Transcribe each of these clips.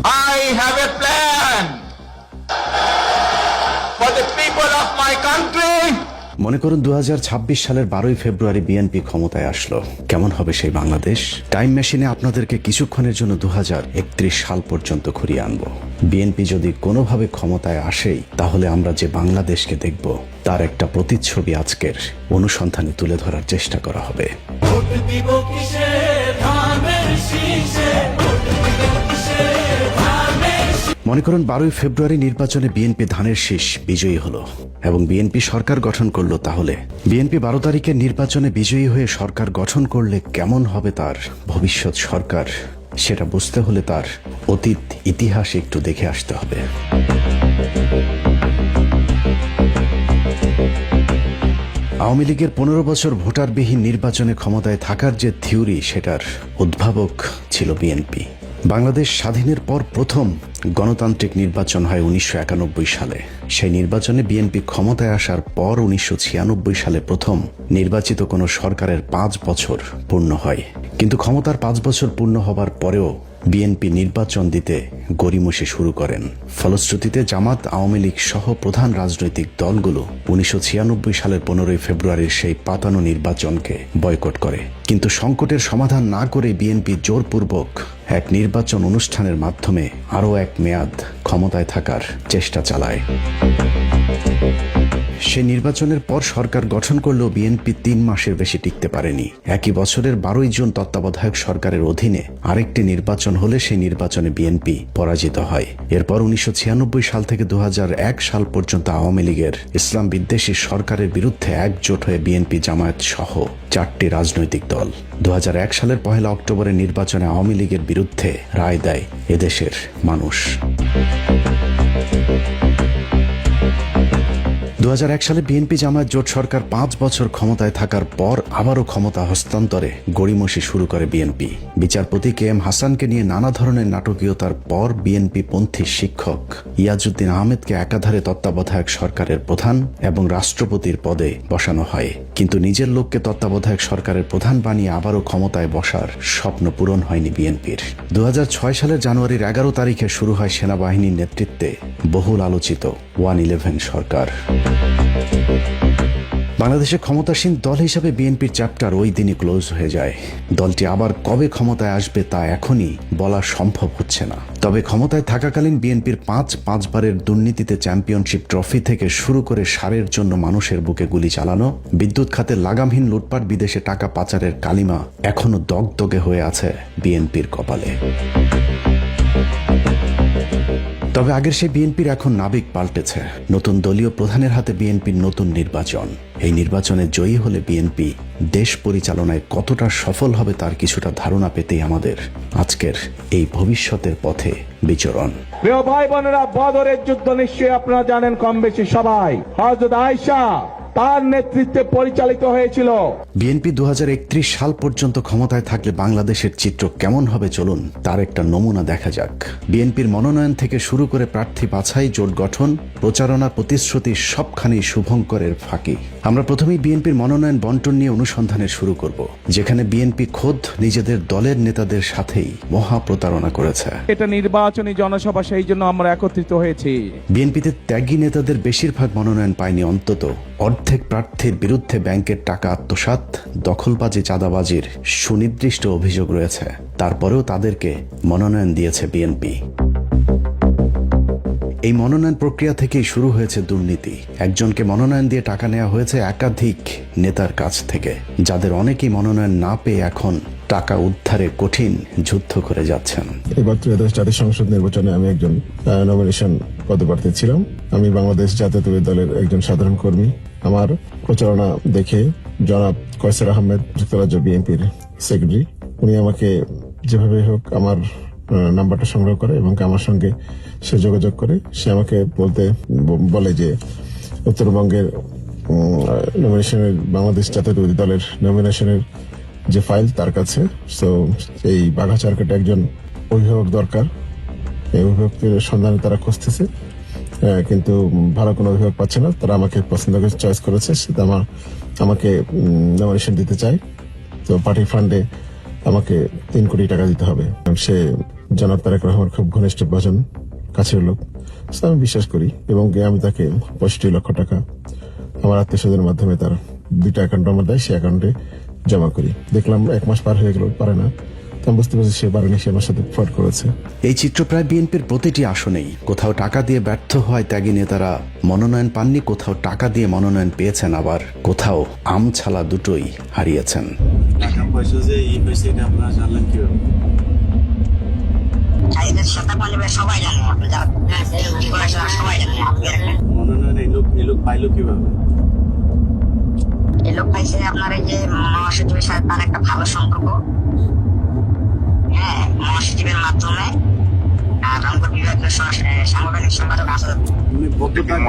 I have a plan for the people of my country. মনে করুন 2026 সালের 12ই ফেব্রুয়ারি BNP ক্ষমতায় আসলো। কেমন হবে সেই বাংলাদেশ? টাইম মেশিনে আপনাদেরকে কিছুক্ষণের জন্য 2031 সাল পর্যন্ত ঘুরিয়ে আনবো। বিএনপি যদি কোনোভাবে ক্ষমতায় আসেই, তাহলে আমরা যে বাংলাদেশকে দেখব তার একটা প্রতিচ্ছবি আজকের অনুসন্ধানে তুলে ধরার চেষ্টা করা হবে। মনে করুন 12ই ফেব্রুয়ারি নির্বাচনে বিএনপি ধানের শীষ বিজয়ী হলো এবং বিএনপি সরকার গঠন করলো। তাহলে বিএনপি 12 তারিখের নির্বাচনে বিজয়ী হয়ে সরকার গঠন করলে কেমন হবে তার ভবিষ্যৎ সরকার, সেটা বুঝতে হলে তার অতীত ইতিহাস একটু দেখে আসতে হবে। আওয়ামী লীগের 15 বছর ভোটারবিহীন নির্বাচনে ক্ষমতায় থাকার যে থিওরি, সেটার উদ্ভাবক ছিল বিএনপি। বাংলাদেশ স্বাধীনের পর প্রথম গণতান্ত্রিক নির্বাচন হয় 1991 সালে। সেই নির্বাচনে বিএনপি ক্ষমতায় আসার পর 1996 সালে প্রথম নির্বাচিত কোনো সরকারের 5 বছর পূর্ণ হয়। কিন্তু ক্ষমতার 5 বছর পূর্ণ হবার পরেও বিএনপি নির্বাচন দিতে গড়িমসি শুরু করেন। ফলশ্রুতিতে জামাত, আওয়ামী লীগ সহ প্রধান রাজনৈতিক দলগুলো 1996 সালের 15ই ফেব্রুয়ারির সেই পাতানো নির্বাচনকে বয়কট করে। কিন্তু সংকটের সমাধান না করে বিএনপি জোরপূর্বক এক নির্বাচন অনুষ্ঠানের মাধ্যমে আরও এক মেয়াদ ক্ষমতায় থাকার চেষ্টা চালায়। সে নির্বাচনের পর সরকার গঠন করলেও বিএনপি 3 মাসের বেশি টিকতে পারেনি। একই বছরের 12ই জুন তত্ত্বাবধায়ক সরকারের অধীনে আরেকটি নির্বাচন হলে সেই নির্বাচনে বিএনপি পরাজিত হয়। এরপর 1996 সাল থেকে 2001 সাল পর্যন্ত আওয়ামী লীগের ইসলাম বিদ্বেষী সরকারের বিরুদ্ধে একজোট হয়ে বিএনপি, জামায়াত সহ 4টি রাজনৈতিক দল 2001 সালের 1 অক্টোবরের নির্বাচনে আওয়ামী লীগের বিরুদ্ধে রায় দেয় এদেশের মানুষ। 2001 সালে বিএনপি জামায়াত জোট সরকার 5 বছর ক্ষমতায় থাকার পর আবারও ক্ষমতা হস্তান্তরে গড়িমসি শুরু করে বিএনপি। বিচারপতি KM হাসানকে নিয়ে নানা ধরনের নাটকীয়তার পর বিএনপি পন্থী শিক্ষক ইয়াজউদ্দিন আহমেদকে একাধারে তত্ত্বাবধায়ক সরকারের প্রধান এবং রাষ্ট্রপতির পদে বসানো হয়। কিন্তু নিজের লোককে তত্ত্বাবধায়ক সরকারের প্রধান বানিয়ে আবারও ক্ষমতায় বসার স্বপ্ন পূরণ হয়নি বিএনপির। 2006 সালের জানুয়ারির 11 তারিখে শুরু হয় সেনাবাহিনীর নেতৃত্বে বহুল আলোচিত 111 সরকার। বাংলাদেশের ক্ষমতাসীন দল হিসাবে বিএনপির চ্যাপ্টার ওই দিনই ক্লোজ হয়ে যায়। দলটি আবার কবে ক্ষমতায় আসবে তা এখনই বলা সম্ভব হচ্ছে না। তবে ক্ষমতায় থাকাকালীন বিএনপির 5 বারের দুর্নীতিতে চ্যাম্পিয়নশিপ ট্রফি থেকে শুরু করে সারের জন্য মানুষের বুকে গুলি চালানো, বিদ্যুৎ খাতে লাগামহীন লুটপাট, বিদেশে টাকা পাচারের কালিমা এখনো দগদগে হয়ে আছে বিএনপির কপালে। তবে আগের সেই বিএনপির এখন নাবিক পাল্টেছে। নতুন দলীয় প্রধানের হাতে বিএনপির নতুন নির্বাচন। এই নির্বাচনে জয়ী হলে বিএনপি দেশ পরিচালনায় কতটা সফল হবে তার কিছুটা ধারণা পেতেই আমাদের আজকের এই ভবিষ্যতের পথে বিচরণ। প্রিয় ভাই বোনেরা, বদরের যুদ্ধ নিশ্চয়ই আপনারা জানেন কম বেশি সবাই। হযরত আয়েশা তার নেতৃত্বে পরিচালিত হয়েছিল। বিএনপি 2031 সাল পর্যন্ত ক্ষমতায় থাকলে বাংলাদেশের চিত্র কেমন হবে চলুন তার একটা নমুনা দেখা যাক। বিএনপির মনোনয়ন থেকে শুরু করে প্রার্থী বাছাই, জোট গঠন, প্রচারণা, প্রতিশ্রুতি সবখানেই শুভঙ্করের ফাঁকি। আমরা প্রথমেই বিএনপির মনোনয়ন বন্টন নিয়ে অনুসন্ধানে শুরু করব, যেখানে বিএনপি খোদ নিজেদের দলের নেতাদের সাথেই মহা প্রতারণা করেছে। এটা নির্বাচনী জনসভা, সেই জন্য আমরা একত্রিত হয়েছি। বিএনপিতে ত্যাগী নেতাদের বেশিরভাগ মনোনয়ন পায়নি। অন্তত অর্ধেক প্রার্থীর বিরুদ্ধে ব্যাংকের টাকা আত্মসাৎ, দখলবাজি, চাঁদাবাজির সুনির্দিষ্ট অভিযোগ রয়েছে। তারপরেও তাদেরকে মনোনয়ন দিয়েছে বিএনপি। এই মনোনয়ন প্রক্রিয়া থেকেই শুরু হয়েছে দুর্নীতি। একজনকে মনোনয়ন দিয়ে টাকা নেওয়া হয়েছে একাধিক নেতার কাছ থেকে, যাদের অনেকেই মনোনয়ন না পেয়ে এখন টাকা উদ্ধারে কঠিন যুদ্ধ করে যাচ্ছেন। এবার ত্রয়োদশ জাতীয় সংসদ নির্বাচনে আমি একজন নমিনেশন পদপ্রার্থী ছিলাম। আমি বাংলাদেশ জাতীয়তাবাদী দলের একজন সাধারণ কর্মী। আমার প্রচারণা দেখে জনাব কয়সার আহমেদ, যুক্তরাজ্য বিএনপির সেক্রেটারি, উনি আমাকে যেভাবে হোক আমার নাম্বারটা সংগ্রহ করে এবং আমার সঙ্গে সে যোগাযোগ করে। সে আমাকে বলে যে উত্তরবঙ্গের নমিনেশনের, বাংলাদেশ জাতীয়তাবাদী দলের নমিনেশনের যে ফাইল তার কাছে, সো এই বাঘাচারকাটে একজন অভিভাবক দরকার। এই অভিভাবকের সন্ধানে তারা খুঁজতেছে, কিন্তু ভালো কোনো অভিভাবক পাচ্ছে না। তারা আমাকে পছন্দ করে চয়েস করেছে, সেটা আমাকে নমিনেশন দিতে চায়। তো পার্টি ফান্ডে আমাকে 3 কোটি টাকা দিতে হবে। সে জনাব তারেক রহমান খুব ঘনিষ্ঠ ভজন কাছের লোক, So আমি বিশ্বাস করি এবং আমি তাকে 65 লক্ষ টাকা আমার আত্মীয় স্বজনের মাধ্যমে তার 2টা অ্যাকাউন্ট নম্বর দেয়, সে অ্যাকাউন্টে জমা করি। দেখলাম 1 মাস পার হয়ে গেল, পারে না। আমি বুঝতে পারছি সে পারেনি, সে আমার সাথে ফ্রড করেছে। এই চিত্র প্রায় বিএনপির প্রতিটি আসনেই। কোথাও টাকা দিয়ে ব্যর্থ হয় ত্যাগী নেতারা মনোনয়ন পাননি, কোথাও টাকা দিয়ে মনোনয়ন পেয়েছেন, আবার কোথাও আম ছালা দুটোই হারিয়েছেন। টাকা পয়সা যে এই পয়সা এটা আপনারা জানলেন কিভাবে? সবাই জানে, আপনি সবাই জানে। মনোনয়ন এই লোক পাইলো কিভাবে? এই লোক পাইছে আপনার এই যে মহাসচিবের সাথে তার একটা ভালো সম্পর্ক, হ্যাঁ, মহাসচিবের মাধ্যমে রংপুর বিভাগীয় সাংগঠনিক সম্পাদক আছে। উনি কত টাকা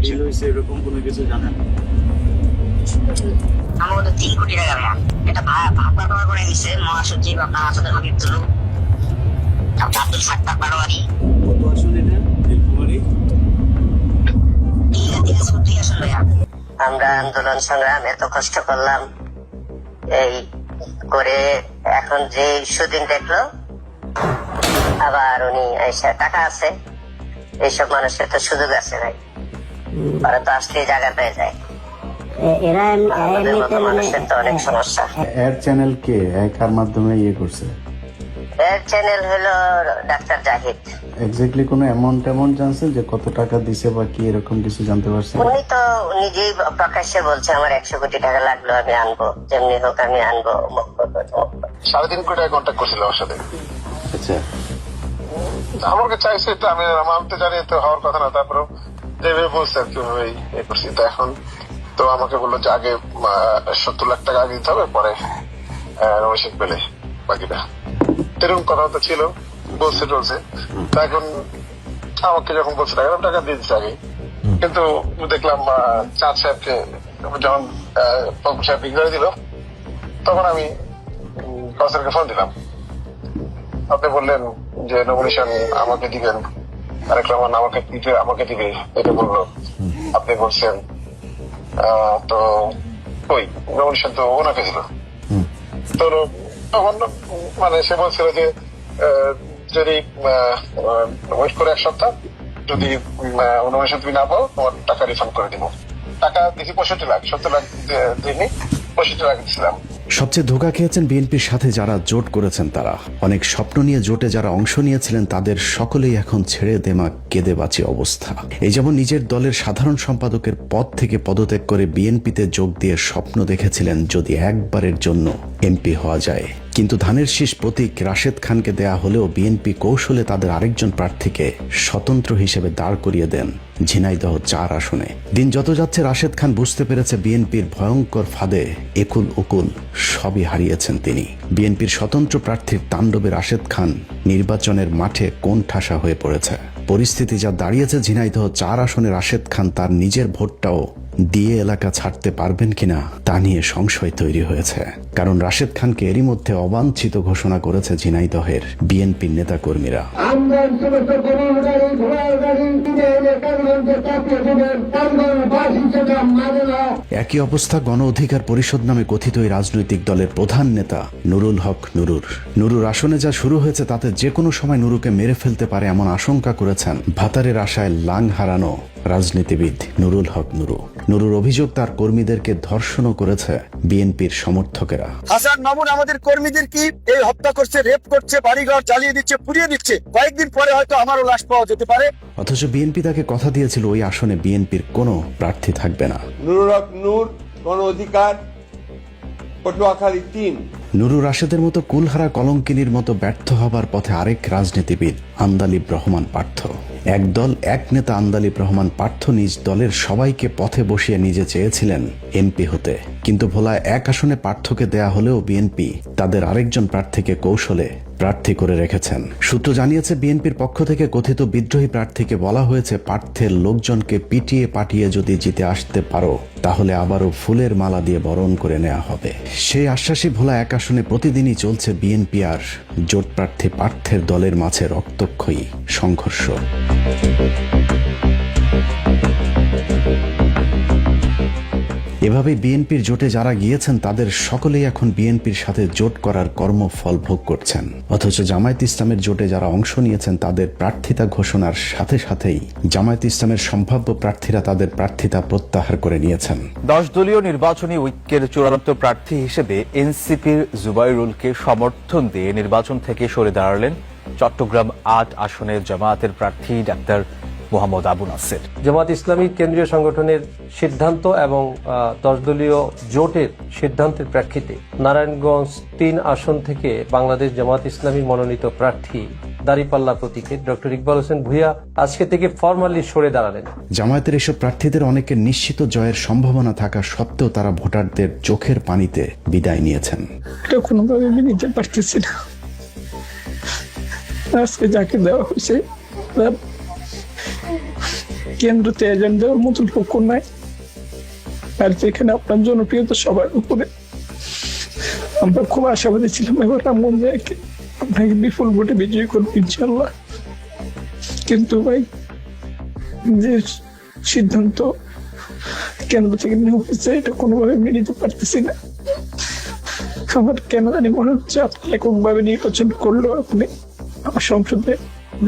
বিল হয়েছে এরকম কোনো কিছু জানেন? সম্ভবত 3 কোটি টাকা ভাইয়া। এটা ভাগ করে নিছে মহাসচিব আপনার আসাদের হাবিবুল্লাহ, আব্দুল সাত্তার পাটোয়ারি। কত আসন এটা নীলকুমারী? আমরা আন্দোলন সংগ্রাম এত কষ্ট করলাম, এই করে এখন যে সুদিন দেখলো আবার উনি এসে টাকা আছে, এইসব মানুষের তো সুযোগ আছে ভাই, ওরা তো আসলে জায়গা পেয়ে যায়। আমাদের মতো মানুষের তো অনেক সমস্যা। এর চ্যানেল কে কার মাধ্যমে ইয়ে করছে? এর চ্যানেল হলো ডাক্তার জাহিদ। এক্স্যাক্টলি কোনো অ্যামাউন্ট জানছেন যে কত টাকা দিছে বা কি এরকম কিছু জানতে পারছেন? উনি তো নিজেই প্রকাশ্যে বলছে আমার 100 কোটি টাকা লাগলো, আমি আনবো, যেমনি হোক আমি আনবো। 3.5 কোটি টাকা কন্ট্যাক্ট করছিল আমার সাথে। আচ্ছা, আমাকে চাইছে, এটা আমি তো জানি তো হওয়ার কথা না, তারপরে যেভাবে বলছে আর কিভাবে ইয়ে করছি। তো এখন তো আমাকে বললো যে আগে 70 লাখ টাকা আগে দিতে হবে, পরে নমিনেশন পেলে বাকিটা, এরকম কথা তো ছিল, বলছে টলছে। তা এখন আমাকে যখন বলছে টাকা দিয়ে দিচ্ছে আগে, কিন্তু দেখলাম চাঁদ সাহেবকে যখন পবন সাহেব বিগ্রহ দিল, তখন আমি কাউসারকে ফোন দিলাম। আপনি বললেন যে নমিনেশন আমাকে দিবেন, তারেক রহমান আমাকে দিবে, এটা বললো। আপনি বলছেন তো ওই নমিনেশন তো ওনাকে দিল। তো তখন মানে সে বলছিল যে যদি ওয়েট করে 1 সপ্তাহ, যদি নমিনেশন তুমি না পাও তোমার টাকা রিফান্ড করে দিব। টাকা দিচ্ছি 65 লাখ, 70 লাখ দিইনি, 65 লাখ দিচ্ছিলাম। সবচেয়ে ধোঁকা খেয়েছেন বিএনপির সাথে যারা জোট করেছেন তারা। অনেক স্বপ্ন নিয়ে জোটে যারা অংশ নিয়েছিলেন তাদের সকলেই এখন ছেড়ে দেমা কেঁদে বাঁচে অবস্থা। এই যেমন নিজের দলের সাধারণ সম্পাদকের পদ থেকে পদত্যাগ করে বিএনপিতে যোগ দিয়ে স্বপ্ন দেখেছিলেন যদি একবারের জন্য এমপি হওয়া যায়, কিন্তু ধানের শীষ প্রতীক রাশেদ খানকে দেয়া হলেও বিএনপি কৌশলে তাদের আরেকজন প্রার্থীকে স্বতন্ত্র হিসেবে দাঁড় করিয়ে দেন ঝিনাইদহ 4 আসনে। দিন যত যাচ্ছে রাশেদ খান বুঝতে পেরেছে বিএনপির ভয়ঙ্কর ফাঁদে একুল উকুল সবই হারিয়েছেন তিনি। বিএনপির স্বতন্ত্র প্রার্থীর তাণ্ডবে রাশেদ খান নির্বাচনের মাঠে কোণ ঠাসা হয়ে পড়েছে। পরিস্থিতি যা দাঁড়িয়েছে, ঝিনাইদহ 4 আসনে রাশেদ খান তার নিজের ভোটটাও দিয়ে এলাকা ছাড়তে পারবেন কিনা তা নিয়ে সংশয় তৈরি হয়েছে। কারণ রাশেদ খানকে এরই মধ্যে অবাঞ্ছিত ঘোষণা করেছে ঝিনাইদহের বিএনপির নেতাকর্মীরা। একই অবস্থা গণ অধিকার পরিষদ নামে কথিত এই রাজনৈতিক দলের প্রধান নেতা নুরুল হক নুরুর আসনে যা শুরু হয়েছে তাতে যে কোনো সময় নুরুকে মেরে ফেলতে পারে এমন আশঙ্কা করেছেন ভাতারের আশায় লাং হারানো রাজনীতিবিদ নুরুল হক নুরুর অভিযোগ তার কর্মীদেরকে ধর্ষণও করেছে বিএনপির সমর্থকেরা। হাসান মামুন আমাদের কর্মীদের কি এই হত্যা করছে, রেপ করছে, বাড়িঘর জ্বালিয়ে দিচ্ছে, পুড়িয়ে দিচ্ছে। কয়েকদিন পরে হয়তো আমারও লাশ পাওয়া যেতে পারে। অথচ বিএনপি তাকে কথা দিয়েছিল ওই আসনে বিএনপির কোনো প্রার্থী থাকবে না। নুরুল হক গণ অধিকার পটুয়াখালী 3। নুরুর রাশেদের মতো কুলহারা কলঙ্কিনীর মতো ব্যর্থ হবার পথে আরেক রাজনীতিবিদ আন্দালিব রহমান পার্থ। এক দল এক নেতা আন্দালিব রহমান পার্থ নিজ দলের সবাইকে পথে বসিয়ে নিজে চেয়েছিলেন এমপি হতে, কিন্তু ভোলায় 1 আসনে পার্থকে দেয়া হলেও বিএনপি তাদের আরেকজন প্রার্থীকে কৌশলে প্রার্থী করে রেখেছেন। সূত্র জানিয়েছে বিএনপির পক্ষ থেকে কথিত বিদ্রোহী প্রার্থীকে বলা হয়েছে পার্থের লোকজনকে পিটিয়ে পাঠিয়ে যদি জিতে আসতে পারো তাহলে আবারও ফুলের মালা দিয়ে বরণ করে নেওয়া হবে। সেই আশ্বাসী ভোলা 1 আসনে প্রতিদিনই চলছে বিএনপি আর জোট প্রার্থী পার্থের দলের মাঝে রক্তক্ষয়ী সংঘর্ষ। এভাবে বিএনপির জোটে যারা গিয়েছেন তাদের সকলেই এখন বিএনপির সাথে জোট করার কর্মফল ভোগ করছেন, অথচ জামায়াত ইসলামের জোটে যারা অংশ নিয়েছেন তাদের প্রার্থিতা ঘোষণার সাথে সাথেই জামায়াত ইসলামের সম্ভাব্য প্রার্থীরা তাদের প্রার্থিতা প্রত্যাহার করে নিয়েছেন। 10 দলীয় নির্বাচনী ঐক্যের চূড়ান্ত প্রার্থী হিসেবে এনসিপির জুবাইরুলকে সমর্থন দিয়ে নির্বাচন থেকে সরে দাঁড়ালেন চট্টগ্রাম 8 আসনের জামায়াতের প্রার্থী ডাক্তার মোহাম্মদ আবু নাসের। জামায়াত ইসলামী কেন্দ্রীয় সংগঠনের সিদ্ধান্ত এবং 10 দলীয় জোটের সিদ্ধান্তের প্রেক্ষিতে নারায়ণগঞ্জ 3 আসন থেকে বাংলাদেশ জামায়াত ইসলামী মনোনীত প্রার্থী দাঁড়িপাল্লা প্রতীকে ডক্টর ইকবাল হোসেন ভূঁইয়া আজকে থেকে ফরমালি সরে দাঁড়ালেন। জামায়াতের এসব প্রার্থীদের অনেকের নিশ্চিত জয়ের সম্ভাবনা থাকা সত্ত্বেও তারা ভোটারদের চোখের পানিতে বিদায় নিয়েছেন। এটা কোনোভাবে আমি নিতে পারতেছি না। আজকে যাকে দেওয়া হয়েছে কেন্দ্রতে এজেন্ট দেওয়ার মতন লোক নাই, আর যেখানে আপনার জনপ্রিয়তা সবার উপরে। আমরা খুব আশাবাদী ছিলাম এবার রামমোহন রায়কে আপনাকে বিপুল ভোটে বিজয়ী করবো ইনশাল্লাহ, কিন্তু ভাই যে সিদ্ধান্ত কেন্দ্র থেকে নেওয়া হয়েছে এটা কোনোভাবে মেনে নিতে পারতেছি না। আমার কেন জানি মনে হচ্ছে আপনি এককভাবে নির্বাচন করলেও আপনি আমার সংসদে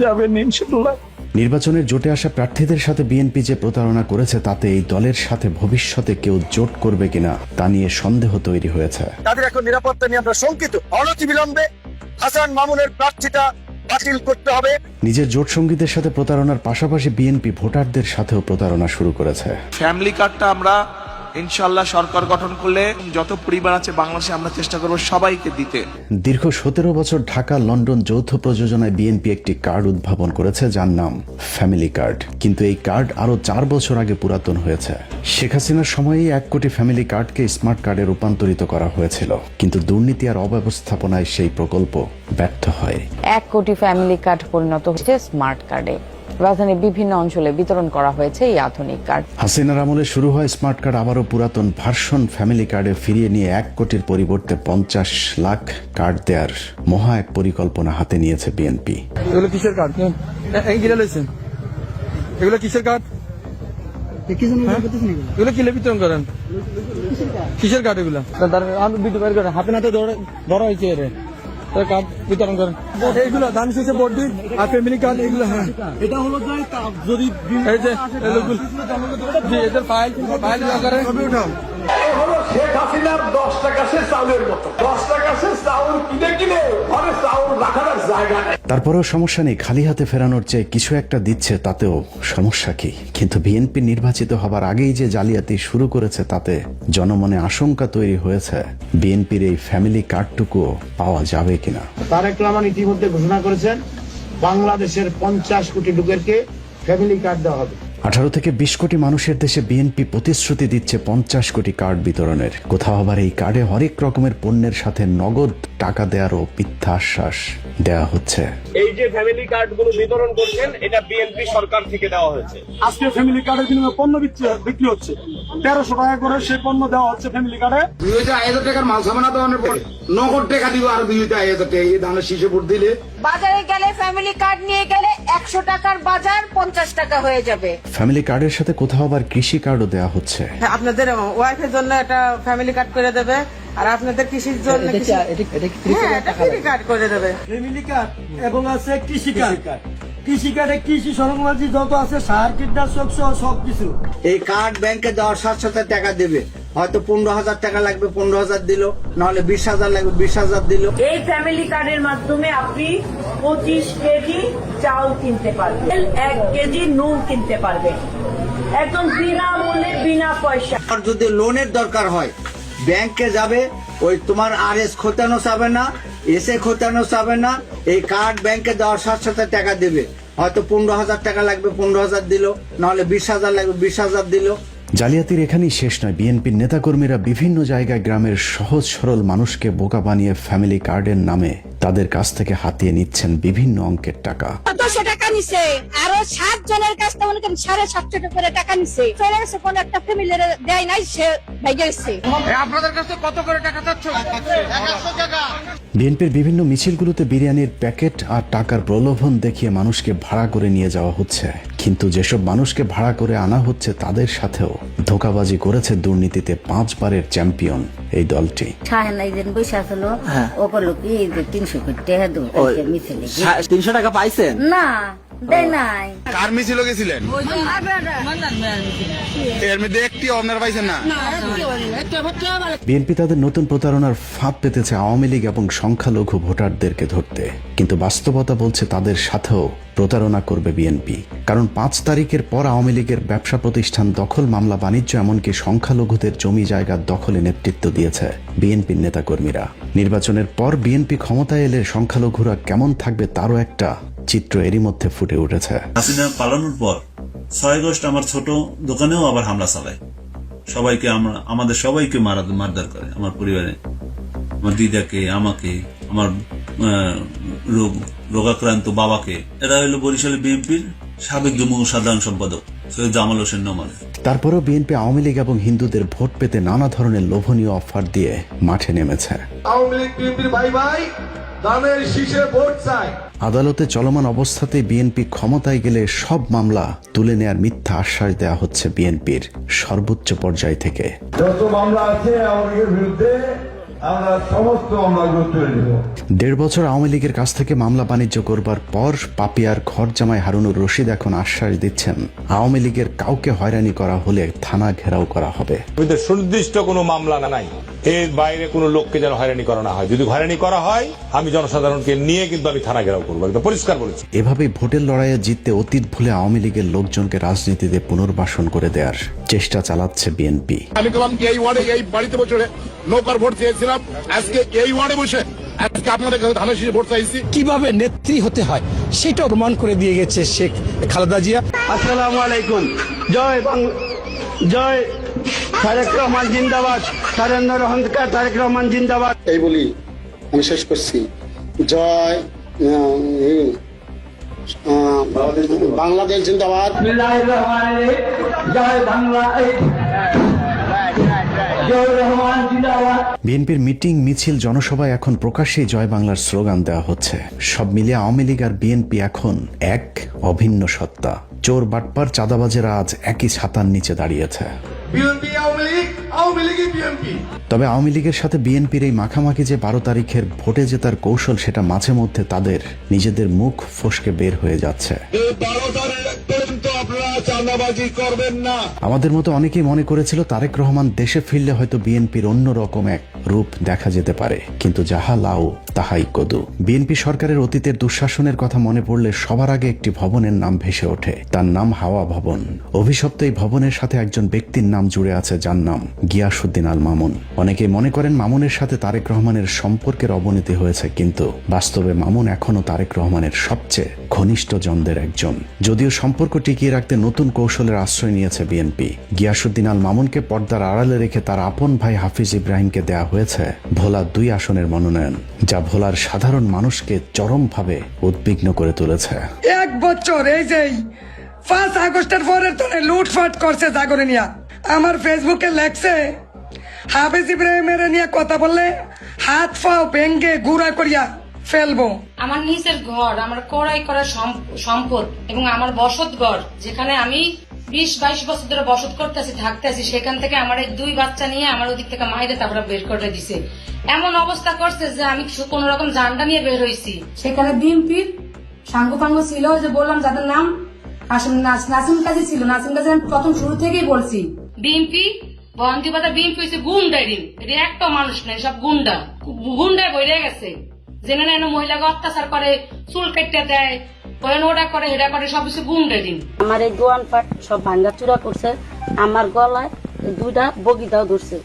যাবেন ইনশাল্লাহ। নির্বাচনের জোটে আসা প্রার্থীদের সাথে বিএনপি যে প্রতারণা করেছে তাতে এই দলের সাথে ভবিষ্যতে কেউ জোট করবে কিনা তা নিয়ে সন্দেহ তৈরি হয়েছে। তাদের এখন নিরাপত্তা নিয়ে আমরা শঙ্কিত। অনতিবিলম্বে হাসান মামুনের প্রার্থীতা বাতিল করতে হবে। নিজের জোট সঙ্গীদের সাথে প্রতারণার পাশাপাশি বিএনপি ভোটারদের সাথেও প্রতারণা শুরু করেছে। ফ্যামিলি কার্ডটা আমরা ইনশাআল্লাহ সরকার গঠন করলে যত পরিবার আছে বাংলাদেশে আমরা চেষ্টা করব সবাইকে দিতে। দীর্ঘ 17 বছর ঢাকা লন্ডন যৌথ প্রযোজনায় বিএনপি একটি কার্ড উদ্ভাবন করেছে যার নাম ফ্যামিলি কার্ড, কিন্তু এই কার্ড আরো 4 বছর আগে পুরাতন হয়েছে। শেখ হাসিনার সময়েই 1 কোটি ফ্যামিলি কার্ডকে স্মার্ট কার্ডে রূপান্তরিত করা হয়েছিল, কিন্তু দুর্নীতি আর অব্যবস্থাপনায় সেই প্রকল্প ব্যর্থ হয়। 1 কোটি ফ্যামিলি কার্ড পরিণত হয়েছে স্মার্ট কার্ডে। রাজধানীর বিভিন্ন অঞ্চলে বিতরণ করা হয়েছে এই আধুনিক কার্ড। হাসিনার আমলে শুরু হয় স্মার্ট কার্ড আবারও পুরাতন ভার্সন ফ্যামিলি কার্ডে ফিরিয়ে নিয়ে 1 কোটির পরিবর্তে 50 লাখ কার্ড দেওয়ার মহা এক পরিকল্পনা হাতে নিয়েছে বিএনপি। এগুলো কিসের কার্ড? এগুলো কিসের কার্ড? এগুলো কি বিতরণ করেন? কিসের কার্ড এগুলো? হাতে নাতে ধরা হয়েছে কার্ড বিতরণ করেন। এইগুলো দাম শেষে ভোট দিন আর ফ্যামিলি কার্ড এগুলো। হ্যাঁ, এটা হলো যদি এদের ফাইল শেখ হাসিনার 10 টাকা সে চাউলের মতো, 10 টাকা সে চাউল কিনে ঘরে চাউল রাখার জায়গা নেই। তারপরেও সমস্যা নেই, খালি হাতে ফেরানোর চেয়ে কিছু একটা দিচ্ছে তাতেও সমস্যা কি? কিন্তু বিএনপি নির্বাচিত হবার আগেই যে জালিয়াতি শুরু করেছে তাতে জনমনে আশঙ্কা তৈরি হয়েছে বিএনপির এই ফ্যামিলি কার্ডটুকু পাওয়া যাবে কিনা। তারেক রহমান ইতিমধ্যে ঘোষণা করেছেন বাংলাদেশের 50 কোটি লোকেরকে ফ্যামিলি কার্ড দেওয়া হবে। 18 থেকে 20 কোটি মানুষের দেশে বিএনপি প্রতিশ্রুতি দিচ্ছে 50 কোটি কার্ড বিতরণের। কোথাও আবার এই কার্ডে হরেক রকমের পণ্যের সাথে নগদ টাকা দেওয়ারও মিথ্যা আশ্বাস দেওয়া হচ্ছে। এই যে ফ্যামিলি কার্ড গুলো বিতরণ করছেন এটা বিএনপি সরকার থেকে দেওয়া হয়েছে। আজকে ফ্যামিলি কার্ডের বিনিময়ে পণ্য বিক্রি হচ্ছে, 1300 টাকা করে সেই পণ্য দেওয়া হচ্ছে ফ্যামিলি কার্ডে। 2000 টাকার মাল সামানা দেওয়ানোর পর নগদ টাকা দিব আর 2000 টাকা এই দানের শীষে ভোট দিলে। বাজারে গেলে ফ্যামিলি কার্ড নিয়ে গেলে 100 টাকার বাজার 50 টাকা হয়ে যাবে। ফ্যামিলি কার্ডের সাথে কোথাও আবার কৃষি কার্ডও দেওয়া হচ্ছে। আপনাদের ওয়াইফের জন্য একটা ফ্যামিলি কার্ড করে দেবে, আর আপনাদের কৃষির জন্য কার্ড করে দেবে। ফ্যামিলি কার্ড এবং আছে কৃষি কার্ড। কৃষি কার্ডে কৃষি সরঞ্জামাদি যত আছে সার কীটনাশক সহ সবকিছু। এই কার্ড ব্যাংকে দেওয়ার সাথে সাথে টাকা দেবে, হয়তো 15,000 টাকা লাগবে 15,000 দিল, নাহলে 20,000 লাগবে 20,000 দিল। এই ফ্যামিলি কার্ডের মাধ্যমে আপনি 25 কেজি চাল কিনতে পারবেন, 1 কেজি নুন কিনতে পারবেন, একদম বিনামূল্যে বিনা পয়সা। আর যদি লোনের দরকার হয় ব্যাংকে যাবে, ওই তোমার আরএস খোতানো যাবে না, এসে খোতানো যাবে না, এই কার্ড ব্যাংকে দেওয়ার সাথে সাথে টাকা দেবে, হয়তো 15,000 টাকা লাগবে 15,000 দিল, নাহলে 20,000 লাগবে 20,000 দিল। জালিয়াতির এখানেই শেষ নয়, বিএনপির নেতাকর্মীরা বিভিন্ন জায়গায় গ্রামের সহজ সরল মানুষকে বোকা বানিয়ে ফ্যামিলি কার্ডের নামে তাদের কাছ থেকে হাতিয়ে নিচ্ছেন বিভিন্ন অঙ্কের টাকা। 100 টাকা নিছে, আরো 7 জনের কাছ থেকে 750 টাকা করে টাকা নিছে। ফেরাসে কোন একটা ফ্যামিলির দেয় নাই, সে ভাইগে গেছে। আপনাদের কাছে কত করে টাকা চাচ্ছ? 100 টাকা। বিএনপির বিভিন্ন মিছিলগুলোতে বিরিয়ানির প্যাকেট আর টাকার প্রলোভন দেখিয়ে মানুষকে ভাড়া করে নিয়ে যাওয়া হচ্ছে, কিন্তু যেসব মানুষকে ভাড়া করে আনা হচ্ছে তাদের সাথেও ধোঁকাবাজি করেছে দুর্নীতিতে 5 বারের চ্যাম্পিয়ন এই দলটি। ও করলো কি 300 কোটি টাকা দেবো 300 টাকা পাইছেন না দেয় নাই। কার মিছিল গেছিলেন? এর মধ্যে একটি আপনার পাইছেন না? বিএনপি তাদের নতুন প্রতারণার ফাঁদ পেতেছে আওয়ামী লীগ এবং সংখ্যালঘু ভোটারদেরকে ধরতে, কিন্তু বাস্তবতা বলছে তাদের সাথেও প্রতারণা করবে বিএনপি। কারণ 5 তারিখের পর আওয়ামী লীগের ব্যবসা প্রতিষ্ঠান দখল, মামলা বাণিজ্য, এমনকি সংখ্যালঘুদের জমি জায়গা দখলে নেতৃত্ব দিয়েছে বিএনপির নেতাকর্মীরা। নির্বাচনের পর বিএনপি ক্ষমতায় এলে সংখ্যালঘুরা কেমন থাকবে তারও একটা চিত্র এরই মধ্যে ফুটে উঠেছে। হাসিনা পালানোর পর 6 আগস্ট আমার ছোট দোকানেও আবার হামলা চালায়, সবাইকে আমাদের সবাইকে মারধর করে, আমার পরিবারে, আমার দিদাকে, আমাকে, আমার রোগাক্রান্ত বাবাকে। এরা হলো বরিশাল বিএনপির সাবেক যুগ্ম সাধারণ সম্পাদক সৈয়দ জামাল হোসেন নোমানের। তারপরেও বিএনপি আওয়ামী লীগ এবং হিন্দুদের ভোট পেতে নানা ধরনের লোভনীয় অফার দিয়ে মাঠে নেমেছে। আওয়ামী লীগ বিএনপির ভাই ভাই দানের শীষে ভোট চায়। আদালতে চলমান অবস্থাতেই বিএনপি ক্ষমতায় গেলে সব মামলা তুলে নেয়ার মিথ্যা আশ্বাস দেওয়া হচ্ছে বিএনপির সর্বোচ্চ পর্যায় থেকে। যত মামলা আছে আওয়ামী লীগের বিরুদ্ধে আমরা সমস্ত মামলাগুলো তুলে নেব। 1.5 বছর আওয়ামী লীগের কাছ থেকে মামলা বাণিজ্য করবার পর পাপিয়ার ঘর জামাই হারুনুর রশিদ এখন আশ্বাস দিচ্ছেন আওয়ামী লীগের কাউকে হয়রানি করা হলে থানা ঘেরাও করা হবে। সুনির্দিষ্ট কোনো মামলা নাই, এর বাইরে কোনো লোককে যেন হয়রানি করা না হয়। যদি হয়রানি করা হয় আমি জনসাধারণকে নিয়ে কিন্তু আমি থানা ঘেরাও করবো, একদম পরিষ্কার বলেছি। এভাবেই ভোটের লড়াইয়ে জিততে অতীত ভুলে আওয়ামী লীগের লোকজনকে রাজনীতিতে পুনর্বাসন করে দেওয়ার চেষ্টা চালাচ্ছে বিএনপি। আমি বললাম এই ওয়ার্ডে এই বাড়িতে বসে নৌকার ভোট চেয়েছিলাম, আজকে এই ওয়ার্ডে বসে আজকে আপনাদের কাছে ধানের শীষে ভোট চাইছি। কিভাবে নেত্রী হতে হয় সেটা প্রমাণ করে দিয়ে গেছে শেখ খালেদা জিয়া। আসসালামু আলাইকুম। জয় বাংলা, জয় তারেক রহমান জিন্দাবাদ, সারেন্দ্র অহংকার তারেক রহমান জিন্দাবাদ। এই বলি আমি শেষ করছি। জয় বাংলাদেশ জিন্দাবাদ। জয় বাংলা, জয় রহমান জিন্দাবাদ। বিএনপির মিটিং, মিছিল, জনসভায় এখন প্রকাশ্যেই জয় বাংলার স্লোগান দেওয়া হচ্ছে। সব মিলিয়ে আওয়ামী লীগ আর বিএনপি এখন এক অভিন্ন সত্তা। চোর, বাটপার, চাঁদাবাজেরা আজ একই ছাতার নিচে দাঁড়িয়েছে। তবে আওয়ামী লীগের সাথে বিএনপির এই মাখামাখি যে 12 তারিখের ভোটে জেতার কৌশল, সেটা মাঝে মধ্যে তাদের নিজেদের মুখ ফসকে বের হয়ে যাচ্ছে। আমাদের মতো অনেকেই মনে করেছিল তারেক রহমান দেশে ফিরলে হয়তো বিএনপির অন্যরকম এক রূপ দেখা যেতে পারে, কিন্তু যাহা লাউ তাহাই কদু। বিএনপি সরকারের অতীতের দুঃশাসনের কথা মনে পড়লে সবার আগে একটি ভবনের নাম ভেসে ওঠে, তার নাম হাওয়া ভবন। অভিশপ্ত এই ভবনের সাথে একজন ব্যক্তির নাম জুড়ে আছে, যার নাম গিয়াসউদ্দিন আল মামুন। অনেকেই মনে করেন মামুনের সাথে তারেক রহমানের সম্পর্কের অবনতি হয়েছে, কিন্তু বাস্তবে মামুন এখনো তারেক রহমানের সবচেয়ে ঘনিষ্ঠ জনদের একজন। যদিও সম্পর্ক টিকিয়ে রাখতে নতুন কৌশলের আশ্রয় নিয়েছে বিএনপি। গিয়াসউদ্দিন আল মামুনকে পর্দার আড়ালে রেখে তার আপন ভাই হাফিজ ইব্রাহিমকে দেয়া হয়েছে ভোলা 2 আসনের মনোনয়ন, যা ভোলার সাধারণ মানুষকে চরমভাবে উদ্বিগ্ন করে তুলেছে। 1 বছর এই যে 5 আগস্টের পরের তোরে লুটফাট করছে জাগরে নিয়া। আমার ফেসবুকে লেখছে হাফিজ ইব্রাহিমের নিয়ে কথা বললে হাত পাও ভেঙ্গে গুড়া করিয়া ফেলবো। আমার নিজের ঘর, আমার কড়াই করা সম্পদ এবং আমার বসত ঘর, যেখানে আমি 20-22 বছর ধরে বসত করতেছি, থাকতেছি, সেখান থেকে আমার এই 2 বাচ্চা নিয়ে আমার ওদিক থেকে মাইরে তারপরে বের করে দিছে। এমন অবস্থা করছে যে আমি কোন রকম জানটা নিয়ে বের হয়েছি। সেখানে বিএনপির সাঙ্গপাঙ্গ ছিল, যে বললাম যাদের নাম নাসিম কাজী ছিল। নাসিম কাজী আমি প্রথম শুরু থেকেই বলছি বিএনপি বন্দিবাদা বিএনপি হয়েছে গুন্ডারিন, এটা একটা মানুষ নেই, সব গুন্ডায় বইরে গেছে। যেখানে মহিলাকে অত্যাচার করে, চুল কেটে দেয়, ওটা করে, এটা করে, সব কিছু গুন্ডারিন। আমার এই দোয়ান পাট সব ভাঙ্গা চূড়া করছে, আমার গলায় 2টা বগিটাও ধরছে।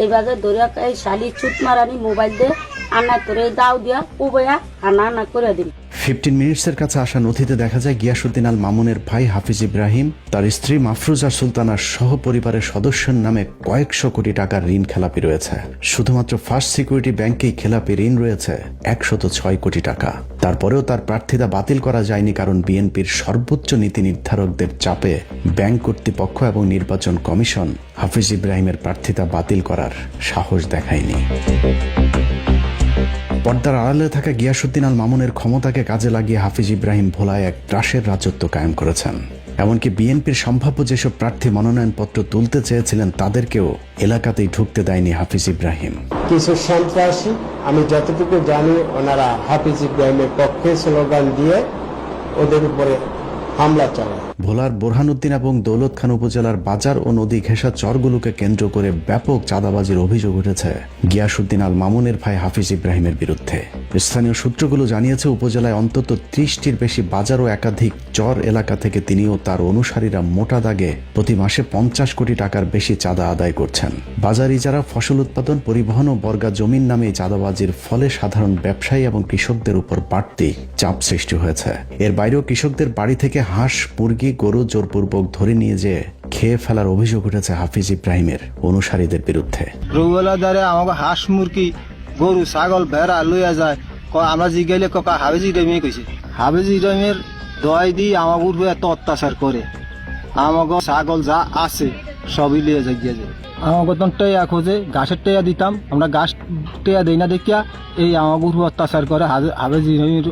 এইভাবে ধরে এই শালি চুট মারানি মোবাইল দিয়ে আনা করে দাও দিয়া উবয়া আনা করে দিন। 15 মিনিটসের কাছে আসা নথিতে দেখা যায় গিয়াসউদ্দিন আল মামুনের ভাই হাফিজ ইব্রাহিম, তার স্ত্রী মাফরুজা সুলতানার সহ পরিবারের সদস্যের নামে কয়েকশো কোটি টাকার ঋণ খেলাপি রয়েছে। শুধুমাত্র ফার্স্ট সিকিউরিটি ব্যাংকেই খেলাপি ঋণ রয়েছে 106 কোটি টাকা। তারপরেও তার প্রার্থিতা বাতিল করা যায়নি, কারণ বিএনপির সর্বোচ্চ নীতি নির্ধারকদের চাপে ব্যাংক কর্তৃপক্ষ এবং নির্বাচন কমিশন হাফিজ ইব্রাহিমের প্রার্থিতা বাতিল করার সাহস দেখায়নি। পর্দার আড়ালে থাকা গিয়াসউদ্দিন আল মামুনের ক্ষমতাকে কাজে লাগিয়ে হাফিজ ইব্রাহিম ভোলায় এক ত্রাসের রাজত্ব কায়েম করেছেন। এমনকি বিএনপির সম্ভাব্য যেসব প্রার্থী মনোনয়নপত্র তুলতে চেয়েছিলেন তাদেরকেও এলাকাতেই ঢুকতে দেয়নি হাফিজ ইব্রাহিম। কিছু সন্ত্রাসী, আমি যতটুকু জানি, ওনারা হাফিজ ইব্রাহিমের পক্ষে স্লোগান দিয়ে ওদের উপরে হামলা চালায়। ভোলার বোরহানুদ্দিন এবং দৌলত খান উপজেলার বাজার ও নদী ঘেঁষা চরগুলোকে কেন্দ্র করে ব্যাপক চাঁদাবাজির অভিযোগ উঠেছে গিয়াসউদ্দিন আল মামুনের ভাই হাফিজ ইব্রাহিমের বিরুদ্ধে। স্থানীয় সূত্রগুলো জানিয়েছে উপজেলায় অন্তত 30টির বেশি বাজার ও একাধিক চর এলাকা থেকে তিনি ও তার অনুসারীরা মোটা দাগে প্রতি মাসে 50 কোটি টাকার বেশি চাঁদা আদায় করছেন। বাজার ইজারা, ফসল উৎপাদন, পরিবহন ও বর্গা জমির নামে এই চাঁদাবাজির ফলে সাধারণ ব্যবসায়ী এবং কৃষকদের উপর বাড়তি চাপ সৃষ্টি হয়েছে। এর বাইরেও কৃষকদের বাড়ি থেকে হাঁস, মুরগি, গরু জোরপূর্বক ধরে নিয়ে যেয়ে খেয়ে ফেলার অভিযোগ উঠেছে হাফিজ ইব্রাহিমের অনুসারীদের বিরুদ্ধে। রুবেলা দ্বারে আমাকে হাঁস, মুরগি, গরু, ছাগল, ভেড়া লইয়া যায়, আমরা জিগাইলে কাকা হাফিজ ইব্রাহিমে কইছে। হাফিজ ইব্রাহিমের দয় দিয়ে আমার উপর এত অত্যাচার করে, আমাকে ছাগল যা আছে সবই লিয়ে যাই গিয়ে যায়। আমাকে তো টেয়া খোঁজে, ঘাসের টেয়া দিতাম, আমরা ঘাস টেয়া দেই না দেখিয়া এই আমার উপর অত্যাচার করে হাফিজ ইব্রাহিমের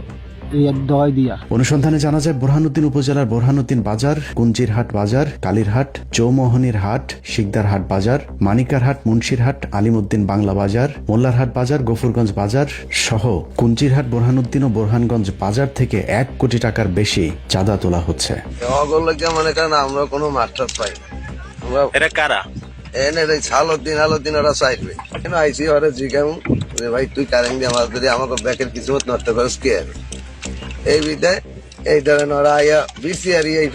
অনুসন্ধানে জানা যায় বোরহানুদ্দিন উপজেলার বোরহানুদ্দিন বাজার, কুঞ্জিরহাট বাজার, কালীরহাট, চৌমোহনীর হাট, শিকদারহাট বাজার, মানিকারহাট, মুন্সিরহাট, আলিমউদ্দিন বাংলা বাজার, মোল্লারহাট বাজার, গফুরগঞ্জ বাজার সহ কুঞ্জিরহাট, বোরহানুদ্দিন ও বোরহানগঞ্জ বাজার থেকে 1 কোটি টাকার বেশি চাঁদা তোলা হচ্ছে। আমরা কোনো মাস্টার পাই এটা কারা? এনে সালুদ্দিন ওরা চাইবে আইসি ওরা জিজ্ঞাম ভাই তুই কারেন দিয়ে আমাকে ব্যাকের কিছু নষ্ট করিস কি এই বিদায় এই ধরেন ওরা আইয়া বিসিআর এই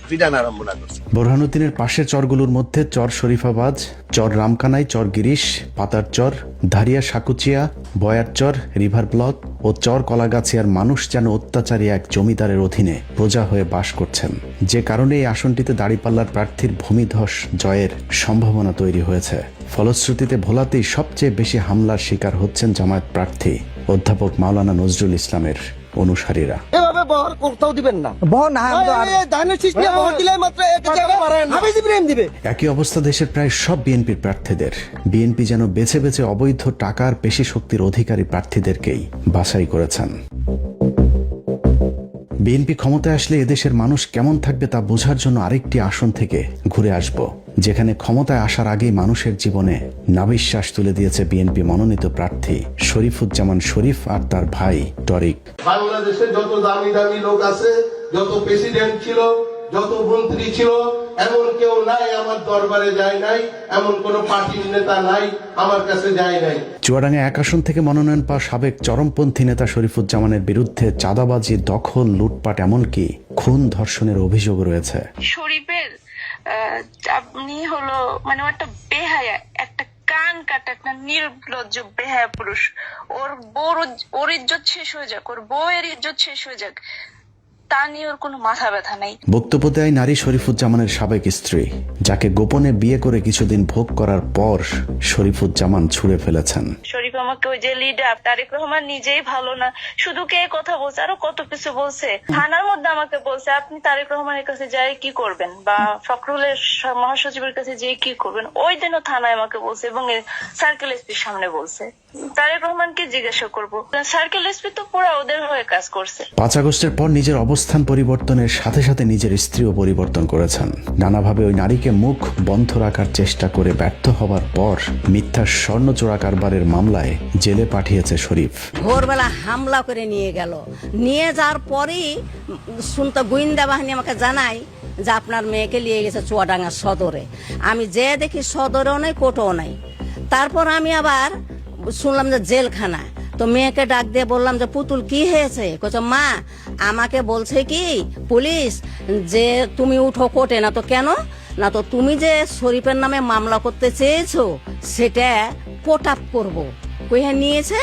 পিটান আরম্ভ না করছে। বোরহানুদ্দিনের পাশের চরগুলোর মধ্যে চর শরীফাবাজ, চর রামকানাই, চর গিরিশ, পাতার চর, ধারিয়া সাকুচিয়া, বয়ার চর, রিভার ব্লক ও চর কলাগাছিয়ার মানুষ যেন অত্যাচারী এক জমিদারের অধীনে প্রজা হয়ে বাস করছেন, যে কারণে এই আসনটিতে দাঁড়িপাল্লার প্রার্থীর ভূমিধস জয়ের সম্ভাবনা তৈরি হয়েছে। ফলশ্রুতিতে ভোলাতেই সবচেয়ে বেশি হামলার শিকার হচ্ছেন জামায়াত প্রার্থী অধ্যাপক মাওলানা নজরুল ইসলামের অনুসারীরা। এভাবে বহর করতেও দিবেন না, বহর না ধানের শীষ নিয়ে বহর দিলে মাত্র হাফিজ ইব্রাহিম দিবে। একই অবস্থা দেশের প্রায় সব বিএনপির প্রার্থীদের। বিএনপি যেন বেছে বেছে অবৈধ টাকার পেশি শক্তির অধিকারী প্রার্থীদেরকেই বাছাই করেছেন। বিএনপি ক্ষমতায় আসলে এদেশের মানুষ কেমন থাকবে তা বোঝার জন্য আরেকটি আসন থেকে ঘুরে আসব, যেখানে ক্ষমতায় আসার আগেই মানুষের জীবনে নাভিশ্বাস তুলে দিয়েছে বিএনপি মনোনীত প্রার্থী শরীফুজ্জামান শরীফ আর তার ভাই টরিক। বাংলাদেশে যত দামি দামি লোক আছে, যত প্রেসিডেন্ট ছিল, যত মন্ত্রী ছিল, এমন কেউ নাই আমার দরবারে যায় নাই, এমন কোন পার্টির নেতা নাই আমার কাছে যায় নাই। চুয়াডাঙ্গা 1 আসন থেকে মনোনয়ন পাওয়া সাবেক চরমপন্থী নেতা শরীফুজ্জামানের বিরুদ্ধে চাঁদাবাজি, দখল, লুটপাট, এমনকি খুন ধর্ষণের অভিযোগ রয়েছে। শরীফের আপনি হলো মানে একটা বেহায়া, একটা কান কাটা, একটা নির্লজ্জ বেহায়া পুরুষ। ওর ইজ্জত শেষ হয়ে যাক, ওর বউয়ের ইজ্জত শেষ হয়ে যাক, তা নিয়ে ওর কোনো মাথা ব্যথা নাই। বক্তব্য দেয় নারী শরীফুজ্জামানের সাবেক স্ত্রী, যাকে গোপনে বিয়ে করে কিছুদিন ভোগ করার পর শরীফুজ্জামান ছুড়ে ফেলেছেন। শরীফ আমাকে ওই যে লিডার তারেক রহমান নিজেই ভালো না, শুধু কে কথা বলছে, আরো কত কিছু বলছে। থানার মধ্যে আমাকে বলছে আপনি তারেক রহমানের কাছে যাই কি করবেন, বা ফখরুলের মহাসচিবের কাছে যেয়ে কি করবেন। ওই দিনও থানায় আমাকে বলছে এবং সার্কেল এসপির সামনে বলছে। তারেক রহমানকে জিজ্ঞাসা করবো, সার্কেল এসপি তো পুরো ওদের হয়ে কাজ করছে। 5 আগস্টের পর নিজের অবস্থান পরিবর্তনের সাথে সাথে নিজের স্ত্রীও পরিবর্তন করেছেন। নানাভাবে ওই নারীকে মুখ বন্ধ রাখার চেষ্টা করে ব্যর্থ হবার পর মিথ্যা স্বর্ণ চোরা কারবারের মামলায় জেলে পাঠিয়েছে শরীফ। ভোরবেলা হামলা করে নিয়ে গেল, নিয়ে যাওয়ার পরেই শুনতে গোয়েন্দা বাহিনী আমাকে জানায় যে আপনার মেয়েকে নিয়ে গেছে চুয়াডাঙ্গা সদরে। আমি যে দেখি সদরেও নাই, কোর্টেও নাই। তারপর আমি আবার শুনলাম যে জেলখানা। তো মেয়েকে ডাক দিয়ে বললাম যে পুতুল কি হয়েছে? কইছে মা আমাকে বলছে কি পুলিশ যে তুমি উঠো কোর্টে। না তো কেন? না তো তুমি যে শরীফের নামে মামলা করতে চেয়েছো সেটা পোট আপ করবো। কইয়া নিয়েছে,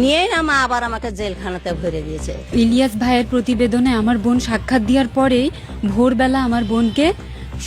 নিয়ে না মা আবার আমাকে জেলখানাতে ভরে দিয়েছে। ইলিয়াস ভাইয়ের প্রতিবেদনে আমার বোন সাক্ষাৎ দেওয়ার পরেই ভোরবেলা আমার বোনকে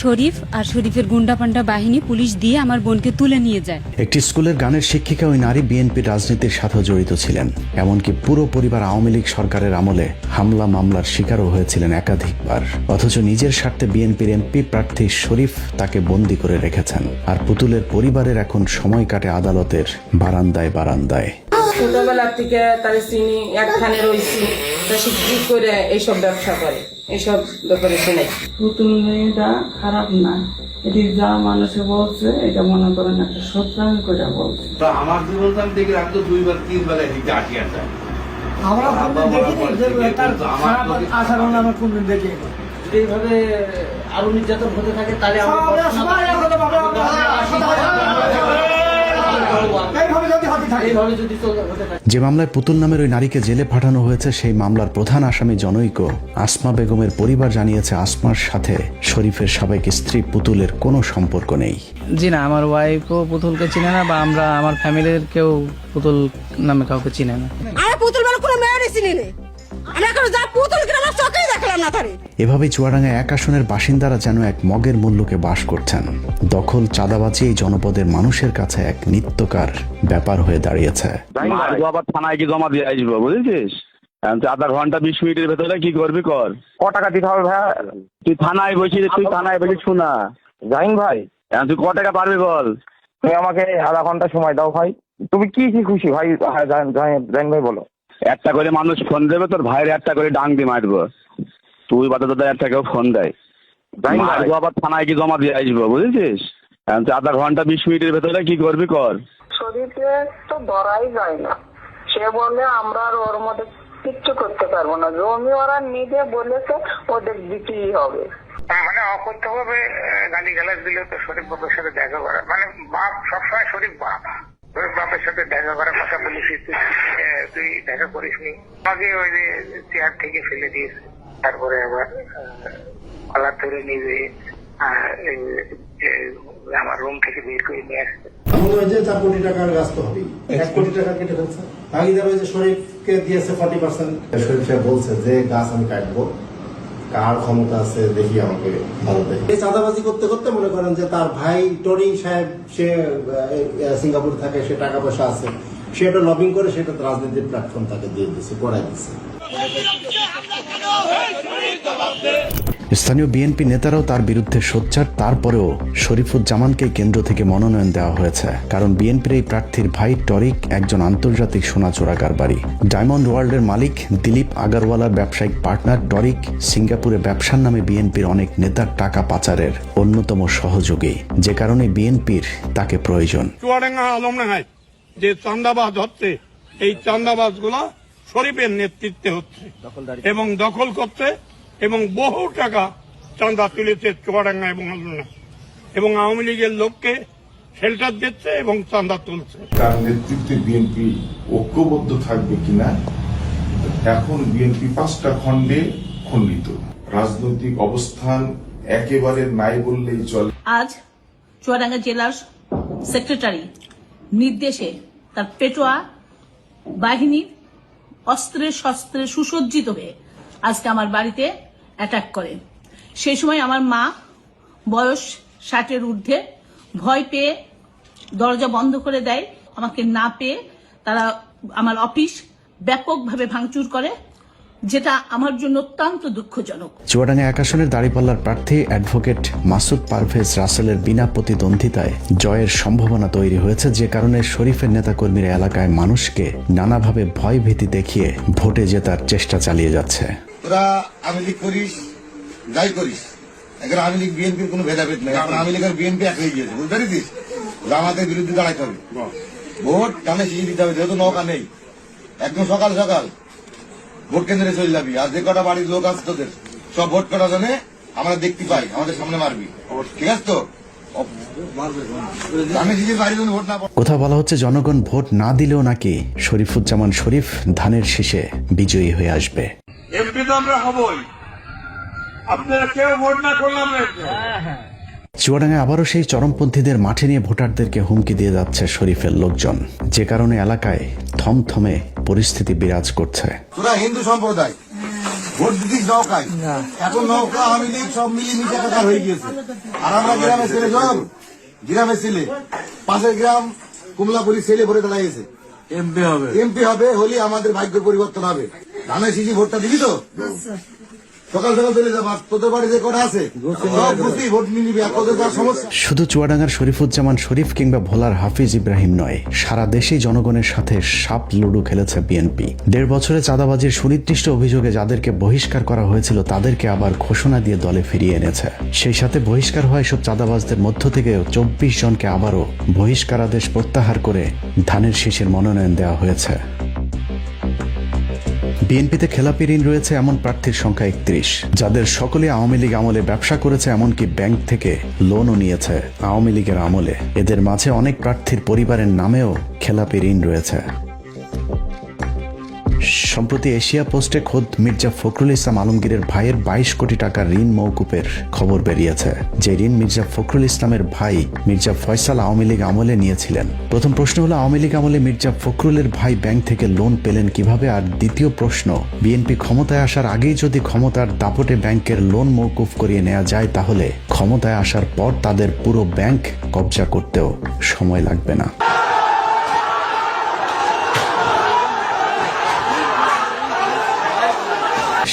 শরীফ আর শরীফের গুন্ডা পান্ডা বাহিনী পুলিশ দিয়ে আমার বোনকে তুলে নিয়ে যায়। একটি স্কুলের গানের শিক্ষিকা ওই নারী বিএনপির রাজনীতির সাথে জড়িত ছিলেন। এমনকি পুরো পরিবার আওয়ামী লীগ সরকারের আমলে হামলা মামলার শিকারও হয়েছিলেন একাধিকবার। অথচ নিজের স্বার্থে বিএনপির এমপি প্রার্থী শরীফ তাকে বন্দী করে রেখেছেন। আর পুতুলের পরিবারের এখন সময় কাটে আদালতের বারান্দায় বারান্দায়। ছোটবেলা থেকে তার চিনি একখানে রয়েছি তা শিক্ষিত করে এইসব ব্যবসা করে, এইসব ব্যাপারে শোনাই। পুতুল মেয়েটা খারাপ না, এটি যা মানুষে বলছে এটা মনে করেন একটা সত্যাঙ্গ করে বলছে। তো আমার তো বলতাম দেখি আমি তো 2 বার 3 বার এদিকে আটিয়া যায়। আমরা দেখিনি তার খারাপ আচরণ আমরা কোনদিন দেখি। এইভাবে আরো নির্যাতন হতে থাকে তাহলে যে মামলায় পুতুল নামের ওই নারীকে জেলে পাঠানো হয়েছে সেই মামলার প্রধান আসামি জনৈক আসমা বেগমের পরিবার জানিয়েছে আসমার সাথে শরীফের সাবেক স্ত্রী পুতুলের কোনো সম্পর্ক নেই। জি না, আমার ওয়াইফও পুতুলকে চিনে না বা আমরা আমার ফ্যামিলির কেউ পুতুল নামে কাউকে চিনে না। আমি পুতুল বলে কোনো মেয়েরই চিনি না, আমি এখন যা পুতুল কিনা আমার চোখেই দেখলাম না তারে। এভাবেই চুয়াডাঙ্গা 1 আসনের বাসিন্দারা যেন এক মগের মূল্যকে বাস করছেন। দখল চাঁদাবাজি এই জনপদের মানুষের কাছে এক নিত্যকার ব্যাপার হয়ে দাঁড়িয়েছে। আবার থানায় কি জমা দিয়ে আসবো বুঝেছিস, আধা ঘন্টা 20 মিনিটের ভেতরে কি করবি কর। ক টাকা দিতে হবে ভাই? তুই থানায় বসে শোনা জাহিন ভাই, তুই ক টাকা পারবি বল? তুই আমাকে আধা ঘন্টা সময় দাও ভাই। তুমি কি খুশি ভাই? জাহিন ভাই বলো। একটা করে মানুষ ফোন দেবে, তোর ভাইয়ের একটা করে ডাং দিয়ে মারবো। তুই বাদে তোদের একটা কেউ ফোন দেয়, আবার থানায় কি জমা দিয়ে আসবো বুঝেছিস। আধা ঘন্টা 20 মিনিটের ভেতরে কি করবি কর। শরীরে তো ধরাই যায় না, সে বলে আমরা আর ওর মধ্যে কিচ্ছু করতে পারবো না, জমি ওরা নিজে বলেছে ওদের দিতেই হবে। মানে অকথ্য ভাবে গালি গালাজ দিলে তো শরীফ বাপের সাথে দেখা করা, মানে বাপ সবসময় শরীফ বাপের সাথে দেখা করার কথা বলিস, তুই দেখা করিস নি। আমাকে ওই যে চেয়ার থেকে ফেলে দিয়েছে, তারপরে আবার কলার ধরে নিজে আমার রুম থেকে বের করে নিয়ে আসছে। 4 কোটি টাকার রাস্তা হবে, 1 কোটি টাকা কেটে ফেলছে। ভাগিদার ওই যে শরীফকে দিয়েছে 40%। শরীফ বলছে যে গাছ আমি কাটবো, কার ক্ষমতা আছে দেখি আমাকে ভালো দেখে। এই চাঁদাবাজি করতে করতে মনে করেন যে তার ভাই টনি সাহেব, সে সিঙ্গাপুরে থাকে, সে টাকা পয়সা আছে, সে একটা লবিং করে সেটা রাজনীতির প্ল্যাটফর্ম তাকে দিয়ে দিচ্ছে, করাই দিচ্ছে। স্থানীয় বিএনপি নেতারাও তার বিরুদ্ধে সোচ্চার। তারপরেও শরীফুজ্জামানকে কেন্দ্র থেকে মনোনয়ন দেওয়া হয়েছে, কারণ বিএনপির এই প্রার্থীর ভাই টরিক একজন আন্তর্জাতিক সোনা চোরা কারবারি। ডায়মন্ড ওয়ার্ল্ডের মালিক দিলীপ আগারওয়ালার ব্যবসায়িক পার্টনার টরিক সিঙ্গাপুরে ব্যবসার নামে বিএনপির অনেক নেতার টাকা পাচারের অন্যতম সহযোগী, যে কারণে বিএনপির তাকে প্রয়োজন। চুয়াডাঙ্গা আলমডাঙ্গায় যে চাঁদাবাজ হচ্ছে, এই চাঁদাবাজ গুলা শরীফের নেতৃত্বে হচ্ছে এবং দখল করছে এবং বহু টাকা চাঁদা তুলেছে চুয়াডাঙ্গা এবং আলমডাঙ্গা, এবং আওয়ামী লীগের লোককে শেল্টার দিচ্ছে এবং চাঁদা তুলছে। তার নেতৃত্বে বিএনপি ঐক্যবদ্ধ থাকবে কিনা, এখন বিএনপি 5টা খণ্ডে খণ্ডিত, রাজনৈতিক অবস্থান একেবারে নাই বললেই চলে। আজ চুয়াডাঙ্গা জেলার সেক্রেটারি নির্দেশে তার পেটোয়া বাহিনীর অস্ত্রে শস্ত্রে সুসজ্জিত হয়ে আজকে আমার বাড়িতে অ্যাটাক করে। সেই সময় আমার মা বয়স 60-এর ঊর্ধ্বে ভয় পেয়ে দরজা বন্ধ করে দেয়। আমাকে না পেয়ে তারা আমার অফিস ব্যাপকভাবে ভাঙচুর করে, যেটা আমার জন্য অত্যন্ত দুঃখজনক। চুয়াডাঙ্গা 1 আসনের দাঁড়িপাল্লার প্রার্থী অ্যাডভোকেট মাসুদ পারভেজ রাসেলের বিনা প্রতিদ্বন্দ্বিতায় জয়ের সম্ভাবনা তৈরি হয়েছে, যে কারণে শরীফের নেতাকর্মীরা এলাকায় মানুষকে নানাভাবে ভয় ভীতি দেখিয়ে ভোটে জেতার চেষ্টা চালিয়ে যাচ্ছে। তোরা আওয়ামী লীগ করিস, যাই করিস, এখন আওয়ামী লীগ বিএনপির কোনো ভেদাভেদ নেই। এখন আওয়ামী লীগের বিএনপি এক হয়ে গিয়েছে, বুঝতে পেরেছিস? জামাতের বিরুদ্ধে দাঁড়াইতে হবে, ভোট কানে শিখে দিতে হবে, যেহেতু নৌকা নেই। একদম সকাল সকাল ভোট কেন্দ্রে চলে যাবি, আর যে কটা বাড়ির লোক আছে তোদের সব ভোট করার জন্য আমরা দেখতে পাই, আমাদের সামনে মারবি, ঠিক আছে তো? কোথাও বলা হচ্ছে জনগণ ভোট না দিলেও নাকি শরীফুজ্জামান শরীফ ধানের শীষে বিজয়ী হয়ে আসবে। এমপি তো আমরা হবই, আপনারা কেউ ভোট না করলাম। চুয়াডাঙ্গায় আবারও সেই চরমপন্থীদের মাঠে নিয়ে ভোটারদেরকে হুমকি দিয়ে যাচ্ছে শরীফের লোকজন, যে কারণে এলাকায় থমথমে পরিস্থিতি বিরাজ করছে। তোরা হিন্দু সম্প্রদায় ভোট দিতিস নৌকায়, এখন নৌকা আওয়ামী লীগ সব মিলিয়ে মিশে একাকার হয়ে গিয়েছে। আর আমরা গ্রামে ছেলে, সব গ্রামের ছেলে, পাশের গ্রাম কুমলাপুরি ছেলে ভরে দাঁড়িয়েছে। এমপি হবে হলে আমাদের ভাগ্য পরিবর্তন হবে। ধানের শীষে ভোটটা দিবি তো? সকাল সকাল চলে যাবা, তোদের বাড়ি যে কটা আছে সব বুঝি ভোট নিয়ে নিবি, আর তোদের কার সমস্যা। শুধু চুয়াডাঙ্গার শরীফুজ্জামান শরীফ কিংবা ভোলার হাফিজ ইব্রাহিম নয়, সারা দেশেই জনগণের সাথে সাপ লুডু খেলেছে বিএনপি। 1.5 বছরে চাঁদাবাজির সুনির্দিষ্ট অভিযোগে যাদেরকে বহিষ্কার করা হয়েছিল তাদেরকে আবার ঘোষণা দিয়ে দলে ফিরিয়ে এনেছে। সেই সাথে বহিষ্কার হওয়া এসব চাঁদাবাজদের মধ্য থেকে 24 জনকে আবারও বহিষ্কারাদেশ প্রত্যাহার করে ধানের শীষের মনোনয়ন দেওয়া হয়েছে। বিএনপিতে খেলাপি ঋণ রয়েছে এমন প্রার্থীর সংখ্যা 31, যাদের সকলে আওয়ামী লীগ আমলে ব্যবসা করেছে, এমনকি ব্যাংক থেকে লোনও নিয়েছে আওয়ামী লীগের আমলে। এদের মাঝে অনেক প্রার্থীর পরিবারের নামেও খেলাপি ঋণ রয়েছে। সম্প্রতি এশিয়া পোস্টে খোদ মির্জা ফখরুল ইসলাম আলমগীরের ভাইয়ের 22 কোটি টাকার ঋণ মওকুফের খবর বেরিয়েছে। যে ঋণ মির্জা ফখরুল ইসলামের ভাই মির্জা ফয়সাল আওয়ামী লীগ আমলে নিয়েছিলেন। প্রথম প্রশ্ন হলো, আওয়ামী লীগ আমলে মির্জা ফখরুলের ভাই ব্যাংক থেকে লোন পেলেন কিভাবে? আর দ্বিতীয় প্রশ্ন, বিএনপি ক্ষমতায় আসার আগেই যদি ক্ষমতার দাপটে ব্যাংকের লোন মওকুফ করিয়ে নেওয়া যায়, তাহলে ক্ষমতায় আসার পর তাদের পুরো ব্যাংক কবজা করতেও সময় লাগবে না।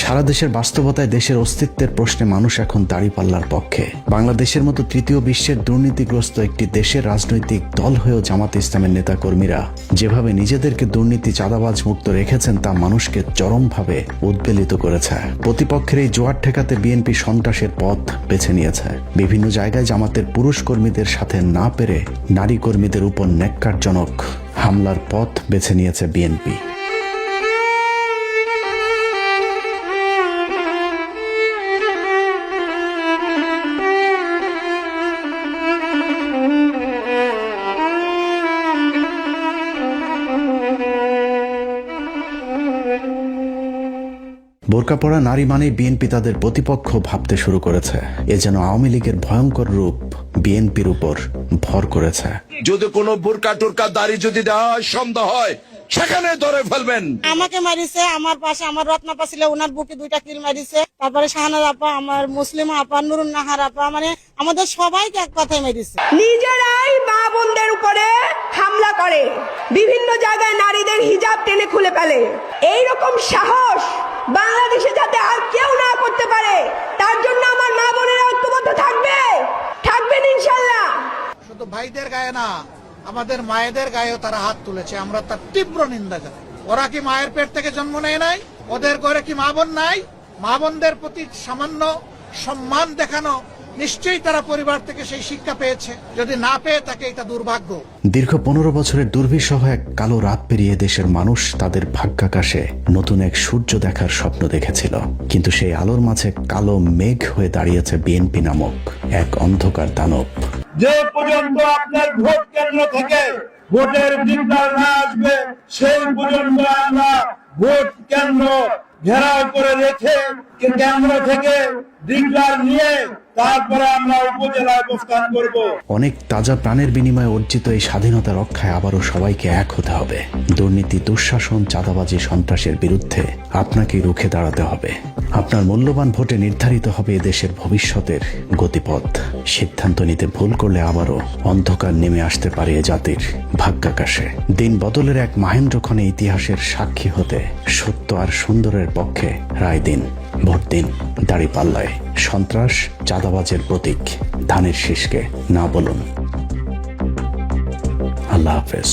সারা দেশের বাস্তবতায় দেশের অস্তিত্বের প্রশ্নে মানুষ এখন দাঁড়িপাল্লার পক্ষে। বাংলাদেশের মতো তৃতীয় বিশ্বের দুর্নীতিগ্রস্ত একটি দেশের রাজনৈতিক দল হয়েও জামাত ইসলামের নেতাকর্মীরা যেভাবে নিজেদেরকে দুর্নীতি চাঁদাবাজ মুক্ত রেখেছেন তা মানুষকে চরমভাবে উদ্বেলিত করেছে। প্রতিপক্ষের এই জোয়ার ঠেকাতে বিএনপি সন্ত্রাসের পথ বেছে নিয়েছে। বিভিন্ন জায়গায় জামাতের পুরুষ কর্মীদের সাথে না পেরে নারী কর্মীদের উপর ন্যাক্কারজনক হামলার পথ বেছে নিয়েছে বিএনপি। বোরকা পরা নারী মানে বিএনপি তাদের প্রতিপক্ষ ভাবতে শুরু করেছে। এ যেন আওয়ামী লীগের ভয়ঙ্কর রূপ বিএনপির উপর ভর করেছে। যদি কোনো বোরকা টোরকা দাড়ি যদি দেওয়া হয়, সন্দেহ হয়, সেখানে ধরে ফেলবেন। আমাকে মারিছে, আমার পাশে আমার রত্নাপা ছিল, ওনার বুকে 2টা কিল মারিছে। তারপরে শাহানাজ আপা, আমার মুসলিম আপা, নুরুন নাহার আপা, মানে আমাদের সবাইকে এক কথায় মেরেছে। নিজেরাই মা বোনদের উপরে হামলা করে, বিভিন্ন জায়গায় নারীদের হিজাব টেনে খুলে ফেলে। এইরকম সাহস বাংলাদেশে যাতে আর কেউ না করতে পারে, তার জন্য আমার মা বোনেরা ঐক্যবদ্ধ থাকবেন ইনশাল্লাহ। শুধু ভাইদের গায়ে না, আমাদের মায়েদের গায়েও তারা হাত তুলেছে, আমরা তার তীব্র নিন্দা জানাই। ওরা কি মায়ের পেট থেকে জন্ম নেয় নাই? ওদের ঘরে কি মা বোন নাই? মা বোনদের প্রতি সামান্য সম্মান দেখানো, নিশ্চয়ই তারা পরিবার থেকে সেই শিক্ষা পেয়েছে। যদি না পেয়ে থাকে, এটা দুর্ভাগ্য। দীর্ঘ 15 বছরের দুর্বিষহ এক কালো রাত পেরিয়ে দেশের মানুষ তাদের ভাগ্যাকাশে নতুন এক সূর্য দেখার স্বপ্ন দেখেছিল। কিন্তু সেই আলোর মাঝে কালো মেঘ হয়ে দাঁড়িয়েছে বিএনপি নামক এক অন্ধকার দানব। যে পর্যন্ত আপনার ভোট কেন্দ্র থেকে ভোটের ডিক্লার না আসবে, সেই পর্যন্ত আমরা ভোট কেন্দ্র ঘেরাও করে রেখে কেন্দ্র থেকে ডিক্লার নিয়ে তারপরে আমরা উপজেলায় অবস্থান করব। অনেক তাজা প্রাণের বিনিময়ে অর্জিত এই স্বাধীনতা রক্ষায় আবারও সবাইকে এক হতে হবে। দুর্নীতি, দুঃশাসন, চাঁদাবাজি, সন্ত্রাসের বিরুদ্ধে আপনাকেই রুখে দাঁড়াতে হবে। আপনার মূল্যবান ভোটে নির্ধারিত হবে দেশের ভবিষ্যতের গতিপথ। সিদ্ধান্ত নিতে ভুল করলে আবারও অন্ধকার নেমে আসতে পারে এ জাতির ভাগ্যাকাশে। দিন বদলের এক মাহেন্দ্রক্ষণে ইতিহাসের সাক্ষী হতে সত্য আর সুন্দরের পক্ষে রায় দিন। ভোট দিন দাঁড়িপাল্লায়। সন্ত্রাস, চাঁদাবাজের প্রতীক ধানের শীষকে না বলুন। আল্লাহ হাফেজ।